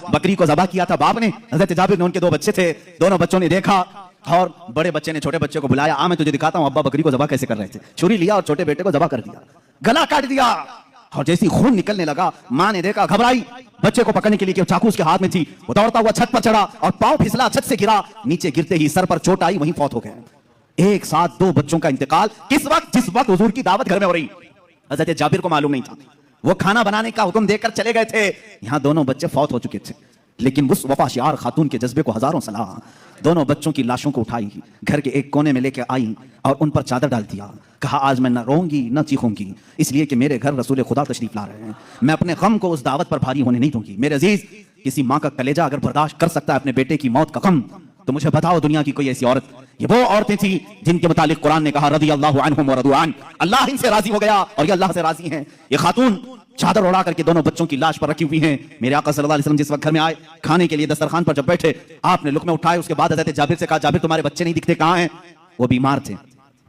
बकरी को ज़बह किया था बाप ने। हजरत जाबिर ने, उनके दो बच्चे थे, दोनों बच्चों ने देखा और बड़े बच्चे ने छोटे बच्चे को बुलाया, आ मैं तुझे दिखाता हूं अब्बा बकरी को ज़बह कैसे कर रहे थे। छुरी लिया और छोटे बेटे को ज़बह कर दिया, गला काट दिया। और जैसे ही खून निकलने लगा, मां ने देखा, घबराई, बच्चे को पकड़ने के लिए कि चाकू उसके हाथ में थी, वो दौड़ता हुआ छत पर चढ़ा और पांव फिसला, छत से गिरा, नीचे गिरते ही सर पर चोट आई, वहीं फौत हो गए। एक साथ दो बच्चों का इंतकाल किस वक्त, जिस वक्त हुजूर की दावत घर में हो रही। हजरत जाबिर को मालूम नहीं था, वो खाना बनाने का हुक्म देकर चले गए थे, यहां दोनों बच्चे फौत हो चुके थे। लेकिन उस वफाशियार खातून के जज्बे को हजारों सलाह, दोनों बच्चों की लाशों को उठाई, घर के एक कोने में लेके आई और उन पर चादर डाल दिया। कहा आज मैं न रोऊंगी न चीखूंगी, इसलिए कि मेरे घर रसूल खुदा तशरीफ ला रहे हैं, मैं अपने गम को उस दावत पर भारी होने नहीं दूंगी। मेरे अजीज, किसी माँ का कलेजा अगर बर्दाश्त कर सकता है अपने बेटे की मौत का गम, तो मुझे बताओ दुनिया की कोई ऐसी औरत। ये वो औरतें थी जिनके मुतालिक कुरान ने कहा रज़ी अल्लाहु अन्हुम व रज़ू अन, अल्लाह इनसे राजी हो गया और ये अल्लाह से राजी हैं। ये खातून चादर उड़ा करके दोनों बच्चों की लाश पर रखी हुई हैं। मेरे आका सल्लल्लाहु अलैहि वसल्लम जिस वक्त घर में आए, खाने के लिए दस्तरखान पर जब बैठे, आपने लुक़मे उठाए, उसके बाद हज़रत जाबिर से कहा, जाबिर तुम्हारे बच्चे नहीं दिखते, कहाँ हैं? वो बीमार थे।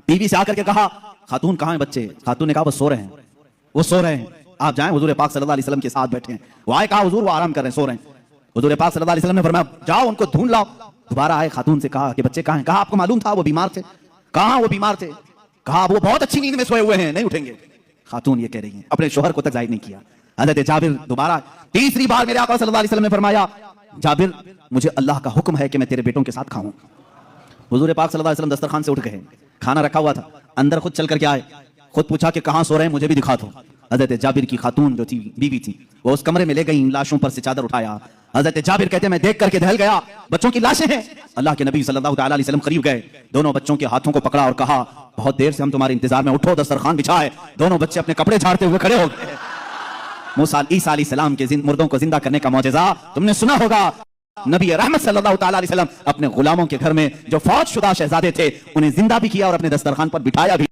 बीवी से आकर के कहा, खातून कहाँ हैं बच्चे? खातून ने कहा वो सो रहे हैं, वो सो रहे हैं, आप जाएं हुजूर पाक सल्लल्लाहु अलैहि वसल्लम के साथ बैठे हैं। वो आए, कहा हुजूर वो आराम कर रहे हैं, सो रहे हैं। हुजूर पाक सल्लल्लाहु अलैहि वसल्लम ने फरमाया जाओ उनको ढूंढ लाओ। दोबारा आए, खातून से कहा कि बच्चे कहाँ हैं? कहा आपको मालूम था वो बीमार थे। कहाँ वो बीमार थे? कहा वो बहुत अच्छी नींद में सोए हुए हैं, नहीं उठेंगे। खातून ये कह रही है, अपने शोहर को तक जाहिर नहीं किया। हज़रत जाबिर दोबारा तीसरी बार मेरे आका सल्लल्लाहु अलैहि वसल्लम ने फरमाया, जाबिर मुझे अल्लाह का हुक्म है कि मैं तेरे बेटों के साथ खाऊं। हुजूर पाक सल्लल्लाहु अलैहि वसल्लम दस्तरखान से उठ गए, खाना रखा हुआ था, अंदर खुद चल करके आए, खुद पूछा कि कहाँ सो रहे हैं, मुझे भी दिखा दो। हज़रत जाबिर की खातून जो थी, बीवी थी, वो उस कमरे में ले गई, लाशों पर से चादर उठाया। हज़रत जाबिर कहते हैं मैं देख करके दहल गया, बच्चों की लाशें हैं। अल्लाह के नबी सल्लल्लाहु अलैहि वसल्लम करीब गए, दोनों बच्चों के हाथों को पकड़ा और कहा बहुत देर से हम तुम्हारे इंतजार में, उठो दस्तरखान बिछाए। दोनों बच्चे अपने कपड़े झाड़ते हुए खड़े हो गए। मूसा ईसा अलैहिस्सलाम के मुर्दों को जिंदा करने का मौजज़ा तुमने सुना होगा। नबी रहमत सल्लल्लाहु अलैहि वसल्लम अपने गुलामों के घर में जो फौज शुदा शहजादे थे, उन्हें जिंदा भी किया और अपने दस्तरखान पर बिठाया भी।